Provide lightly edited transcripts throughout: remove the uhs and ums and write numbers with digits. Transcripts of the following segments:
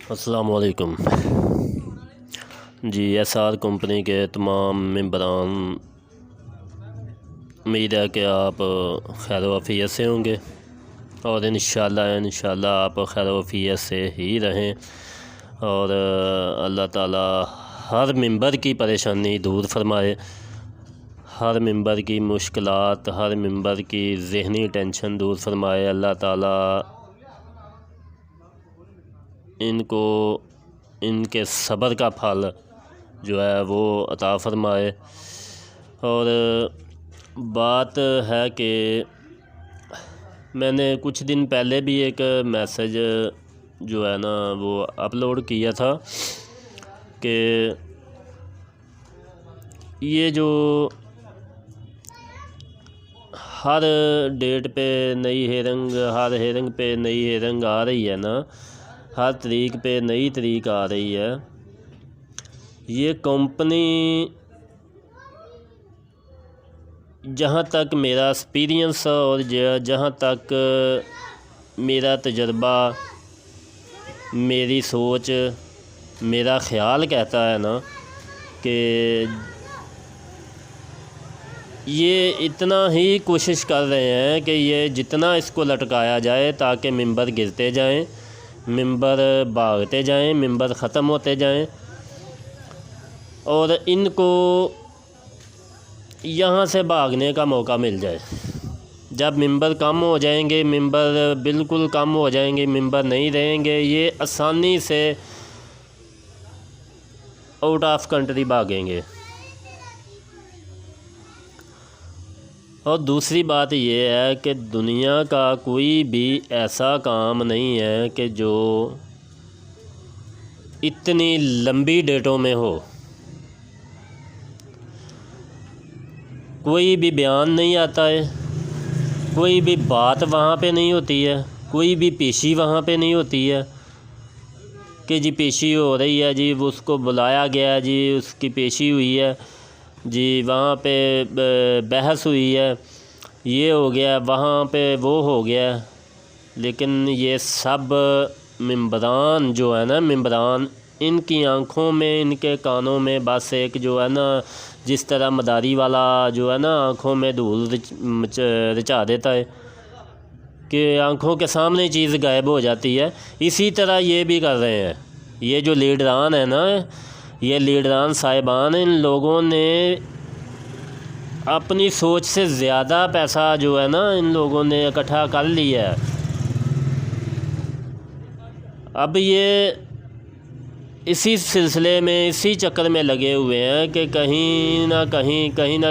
अस्सलाम वालेकुम जी। SR company के तमाम मेंबरान, उम्मीद है कि आप खैर वफ़ियत से होंगे और इंशाअल्लाह आप खैर वफ़ियत से ही रहें और अल्लाह ताला हर मेंबर की परेशानी दूर फरमाए, हर मेंबर की मुश्किलात, हर मेंबर की ज़हनी टेंशन दूर फरमाए। अल्लाह ताला इनको इनके सब्र का फल जो है वो अता फ़रमाए। और बात है कि मैंने कुछ दिन पहले भी एक मैसेज जो है ना वो अपलोड किया था कि ये जो हर डेट पे नई हेयरिंग, हर हेयरिंग पे नई हेयरिंग आ रही है ना, हर तारीख पे नई तारीख आ रही है, ये कंपनी जहाँ तक मेरा एक्सपीरियंस और जहाँ तक मेरा तजर्बा, मेरी सोच, मेरा ख़्याल कहता है ना कि ये इतना ही कोशिश कर रहे हैं कि ये जितना इसको लटकाया जाए ताकि मेंबर गिरते जाएं, मेंबर भागते जाएं, मेंबर ख़त्म होते जाएं और इनको यहाँ से भागने का मौका मिल जाए। जब मेंबर कम हो जाएंगे, मेंबर बिल्कुल कम हो जाएंगे, मेंबर नहीं रहेंगे, ये आसानी से आउट ऑफ कंट्री भागेंगे। और दूसरी बात ये है कि दुनिया का कोई भी ऐसा काम नहीं है कि जो इतनी लंबी डेटों में हो। कोई भी बयान नहीं आता है, कोई भी बात वहाँ पे नहीं होती है, कोई भी पेशी वहाँ पे नहीं होती है कि जी पेशी हो रही है, जी उसको बुलाया गया, जी उसकी पेशी हुई है, जी वहाँ पे बहस हुई है, ये हो गया, वहाँ पे वो हो गया। लेकिन ये सब मेंबरान जो है ना, मेंबरान, इनकी आँखों में, इनके कानों में बस एक जो है ना, जिस तरह मदारी वाला जो है ना आँखों में धूल रचा देता है कि आँखों के सामने चीज़ गायब हो जाती है, इसी तरह ये भी कर रहे हैं। ये जो लीडरान है ना, ये लीडरान साहिबान, इन लोगों ने अपनी सोच से ज़्यादा पैसा जो है ना इन लोगों ने इकट्ठा कर लिया है। अब ये इसी सिलसिले में, इसी चक्कर में लगे हुए हैं कि कहीं ना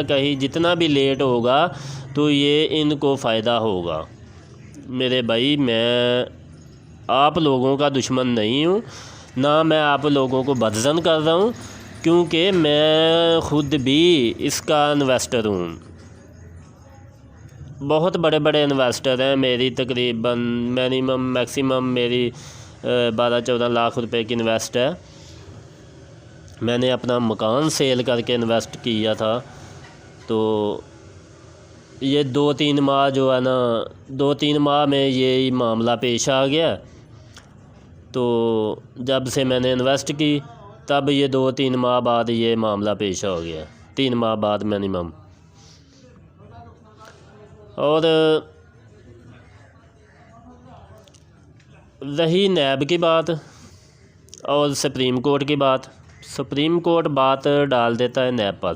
कहीं जितना भी लेट होगा तो ये इनको फ़ायदा होगा। मेरे भाई, मैं आप लोगों का दुश्मन नहीं हूँ, ना मैं आप लोगों को बदज़न कर रहा हूँ, क्योंकि मैं ख़ुद भी इसका इन्वेस्टर हूँ। बहुत बड़े बड़े इन्वेस्टर हैं, मेरी तकरीबन मैक्सिमम मेरी 12-14 लाख रुपए की इन्वेस्ट है। मैंने अपना मकान सेल करके इन्वेस्ट किया था। तो ये 2-3 माह जो है ना, 2-3 माह में ये मामला पेश आ गया। तो जब से मैंने इन्वेस्ट की तब ये 2-3 माह बाद ये मामला पेश हो गया, 3 माह बाद मिनिमम। और रही नैब की बात और सुप्रीम कोर्ट की बात, सुप्रीम कोर्ट बात डाल देता है नैब पर।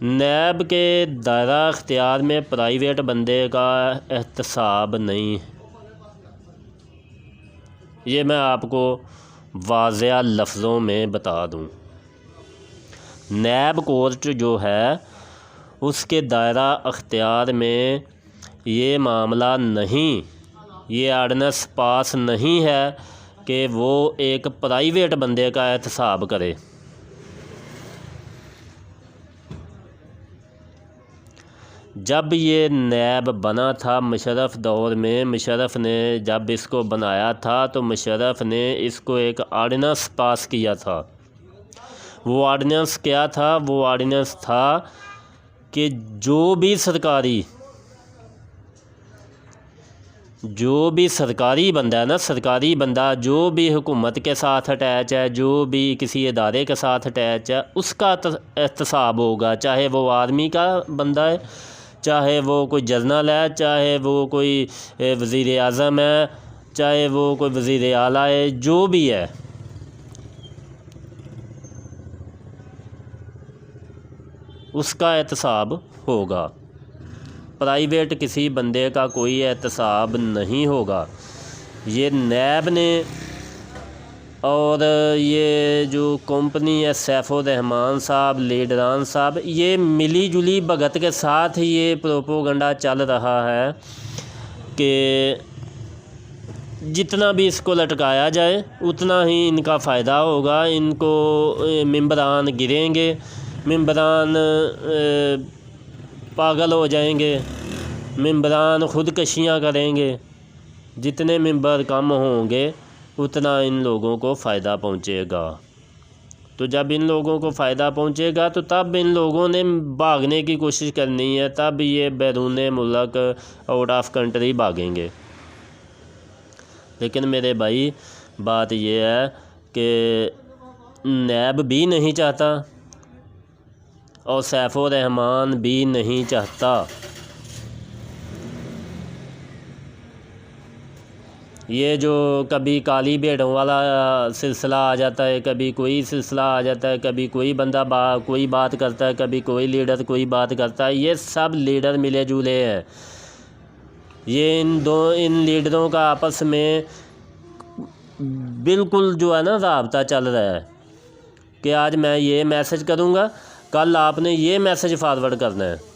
नैब के दायरा अख्तियार में प्राइवेट बंदे का एहतसाब नहीं, ये मैं आपको वाज़ेह लफ्ज़ों में बता दूं। नैब कोर्ट जो है उसके दायरा अख्तियार में ये मामला नहीं, ये आर्डनेंस पास नहीं है कि वो एक प्राइवेट बंदे का एहतसाब करे। जब ये नैब बना था मुशर्रफ दौर में, मुशर्रफ ने जब इसको बनाया था तो मुशर्रफ ने इसको एक आर्डिनेंस पास किया था। वो आर्डिनेंस क्या था? वो आर्डिनेंस था कि जो भी सरकारी जो भी सरकारी बंदा है ना, सरकारी बंदा जो भी हुकूमत के साथ अटैच है, जो भी किसी इदारे के साथ अटैच है, उसका एहतसाब होगा। चाहे वो आर्मी का बंदा है, चाहे वो कोई जनरल है, चाहे वो कोई वज़ीर आज़म है, चाहे वो कोई वज़ीर आला है, जो भी है, उसका एहतसाब होगा। प्राइवेट किसी बंदे का कोई एहतसाब नहीं होगा। ये नैब ने और ये जो कंपनी है सैफुर्रहमान साहब, लीडरान साहब, ये मिली जुली भगत के साथ ये प्रोपोगंडा चल रहा है कि जितना भी इसको लटकाया जाए उतना ही इनका फ़ायदा होगा। इनको मेंबरान गिरेंगे, मेंबरान पागल हो जाएंगे, मेंबरान ख़ुदकशियाँ करेंगे। जितने मेंबर कम होंगे उतना इन लोगों को फ़ायदा पहुँचेगा। तो जब इन लोगों को फ़ायदा पहुँचेगा तो तब इन लोगों ने भागने की कोशिश करनी है, तब ये बैरून मुल्क, आउट ऑफ कंट्री भागेंगे। लेकिन मेरे भाई बात ये है कि नैब भी नहीं चाहता और सैफुर्रहमान भी नहीं चाहता। ये जो कभी काली भेड़ों वाला सिलसिला आ जाता है, कभी कोई सिलसिला आ जाता है, कभी कोई बंदा कोई बात करता है, कभी कोई लीडर कोई बात करता है, ये सब लीडर मिले जुले हैं। ये इन लीडरों का आपस में बिल्कुल जो है ना राब्ता चल रहा है कि आज मैं ये मैसेज करूँगा, कल आपने ये मैसेज फॉरवर्ड करना है।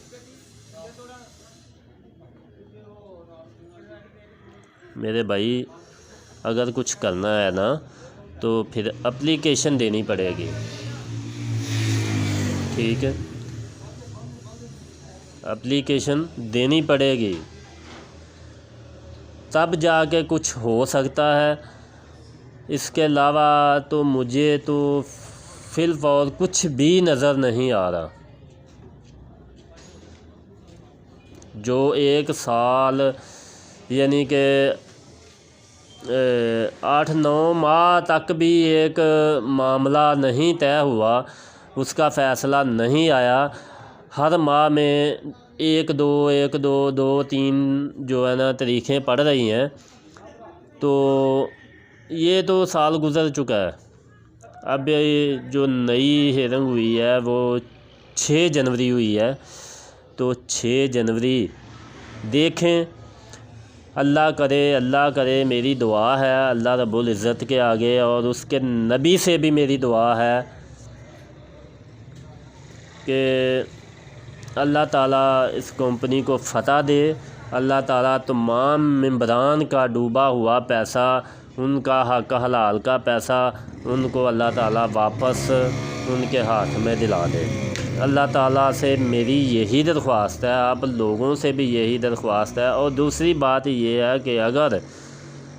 मेरे भाई अगर कुछ करना है ना तो फिर एप्लीकेशन देनी पड़ेगी, ठीक है, एप्लीकेशन देनी पड़ेगी, तब जाके कुछ हो सकता है। इसके अलावा तो मुझे तो फिल्म और कुछ भी नज़र नहीं आ रहा। जो 1 साल यानी कि 8-9 माह तक भी एक मामला नहीं तय हुआ, उसका फ़ैसला नहीं आया, हर माह में 1-2 2-3 जो है ना तारीखें पड़ रही हैं, तो ये तो साल गुज़र चुका है। अब ये जो नई हेयरिंग हुई है वो 6 जनवरी हुई है, तो 6 जनवरी देखें। अल्लाह करे, मेरी दुआ है अल्लाह रब्बुल इज़्ज़त के आगे और उसके नबी से भी मेरी दुआ है कि अल्लाह ताला इस कंपनी को फ़तह दे। अल्लाह ताला तमाम मेंबरान का डूबा हुआ पैसा, उनका हक हलाल का पैसा, उनको अल्लाह ताला वापस उनके हाथ में दिला दे। अल्लाह ताला से मेरी यही दरख्वास्त है, आप लोगों से भी यही दरख्वास्त है। और दूसरी बात ये है कि अगर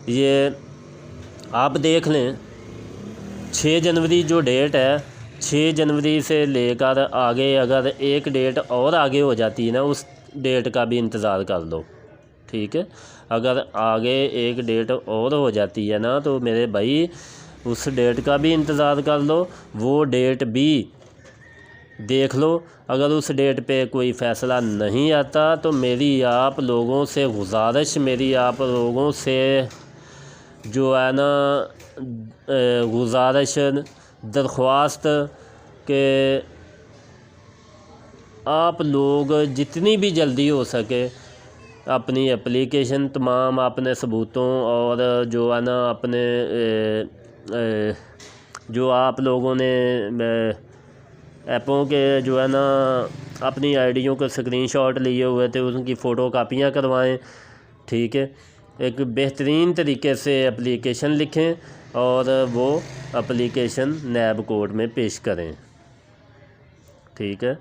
ये आप देख लें 6 जनवरी जो डेट है, 6 जनवरी से लेकर आगे अगर एक डेट और आगे हो जाती है ना, उस डेट का भी इंतज़ार कर लो, ठीक है। अगर आगे एक डेट और हो जाती है ना तो मेरे भाई उस डेट का भी इंतज़ार कर लो, वो डेट भी देख लो। अगर उस डेट पे कोई फ़ैसला नहीं आता तो मेरी आप लोगों से गुजारिश, मेरी आप लोगों से जो है ना गुजारिश, दरख्वास्त कि आप लोग जितनी भी जल्दी हो सके अपनी एप्लीकेशन, तमाम अपने सबूतों और जो है ना अपने जो आप लोगों ने ऐपों के जो है ना अपनी आईडियों के स्क्रीनशॉट लिए हुए थे उनकी फ़ोटो कापियाँ करवाएं, ठीक है। एक बेहतरीन तरीके से एप्लीकेशन लिखें और वो एप्लीकेशन नैब कोर्ट में पेश करें, ठीक है।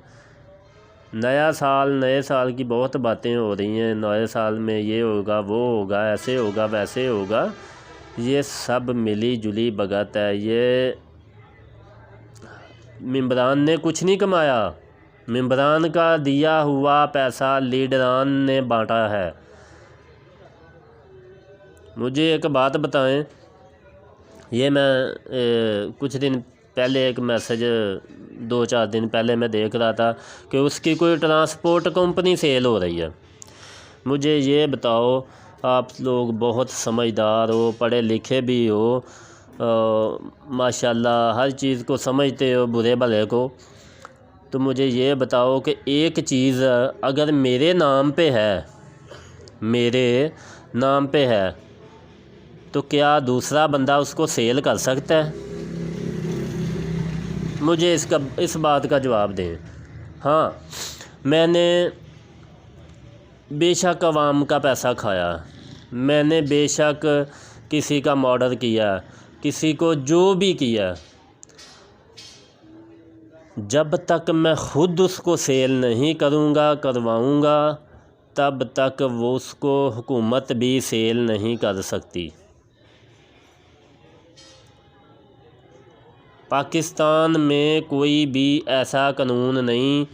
नया साल, नए साल की बहुत बातें हो रही हैं, नए साल में ये होगा, वो होगा, ऐसे होगा, वैसे होगा, ये सब मिली जुली भगत है। ये मेंबरान ने कुछ नहीं कमाया, मेंबरान का दिया हुआ पैसा लीडरान ने बांटा है। मुझे एक बात बताएं, ये मैं कुछ दिन पहले एक मैसेज 2-4 दिन पहले मैं देख रहा था कि उसकी कोई ट्रांसपोर्ट कंपनी सेल हो रही है। मुझे ये बताओ, आप लोग बहुत समझदार हो, पढ़े लिखे भी हो, माशाल्लाह हर चीज़ को समझते हो, बुरे भले को, तो मुझे ये बताओ कि एक चीज़ अगर मेरे नाम पे है तो क्या दूसरा बंदा उसको सेल कर सकता है? मुझे इस बात का जवाब दें। हाँ, मैंने बेशक अवाम का पैसा खाया, मैंने बेशक किसी का मर्डर किया, किसी को जो भी किया, जब तक मैं ख़ुद उसको सेल नहीं करवाऊँगा तब तक वो उसको हुकूमत भी सेल नहीं कर सकती। पाकिस्तान में कोई भी ऐसा कानून नहीं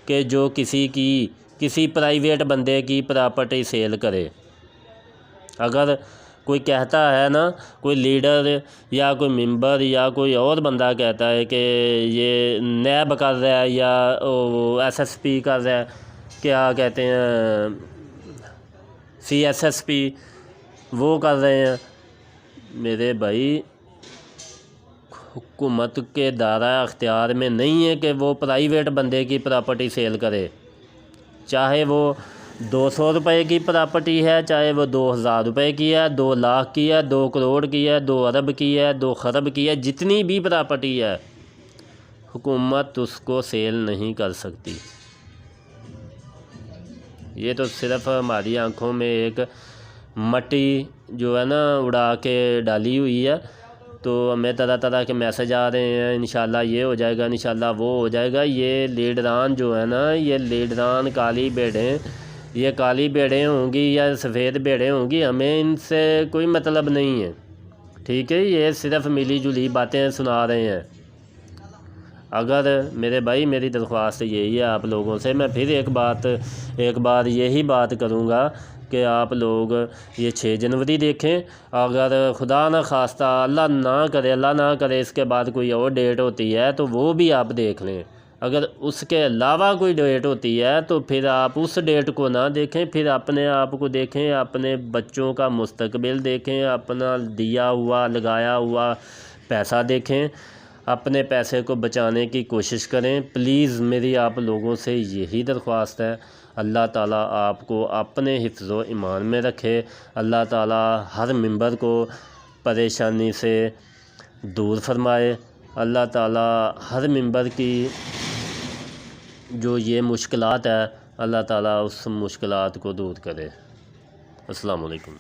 कि जो किसी प्राइवेट बंदे की प्रॉपर्टी सेल करे। अगर कोई कहता है ना, कोई लीडर या कोई मेंबर या कोई और बंदा कहता है कि ये नैब कर रहा है या SSP कर रहा है, क्या कहते हैं CSSP, वो कर रहे हैं, मेरे भाई हुकूमत के दायरा अख्तियार में नहीं है कि वो प्राइवेट बंदे की प्रॉपर्टी सेल करे। चाहे वो 200 रुपये की प्रॉपर्टी है, चाहे वो 2000 रुपये की है, 2 लाख की है, 2 करोड़ की है, 2 अरब की है, 2 खरब की है, जितनी भी प्रॉपर्टी है, हुकूमत उसको सेल नहीं कर सकती। ये तो सिर्फ़ हमारी आंखों में एक मट्टी जो है ना उड़ा के डाली हुई है। तो हमें तरह तरह के मैसेज आ रहे हैं, इंशाल्लाह ये हो जाएगा, इंशाल्लाह वो हो जाएगा। ये लीडरान जो है ना, ये लीडरान काली भेड़ें, ये काली भेड़ें होंगी या सफ़ेद भेड़ें होंगी, हमें इनसे कोई मतलब नहीं है, ठीक है। ये सिर्फ़ मिली जुली बातें सुना रहे हैं। अगर मेरे भाई, मेरी दरख्वास्त यही है आप लोगों से, मैं फिर एक बार यही बात करूँगा कि आप लोग ये 6 जनवरी देखें। अगर खुदा न खास्ता, अल्लाह ना करे इसके बाद कोई और डेट होती है तो वो भी आप देख लें। अगर उसके अलावा कोई डेट होती है तो फिर आप उस डेट को ना देखें, फिर अपने आप को देखें, अपने बच्चों का मुस्तकबिल देखें, अपना दिया हुआ लगाया हुआ पैसा देखें, अपने पैसे को बचाने की कोशिश करें। प्लीज़ मेरी आप लोगों से यही दरख्वास्त है। अल्लाह ताला आपको अपने हिफ्ज़ व ईमान में रखे। अल्लाह ताला हर मेंबर को परेशानी से दूर फरमाए। अल्लाह ताला हर मेंबर की जो ये मुश्किलात है, अल्लाह ताला उस मुश्किलात को दूर करे। अस्सलाम वालेकुम।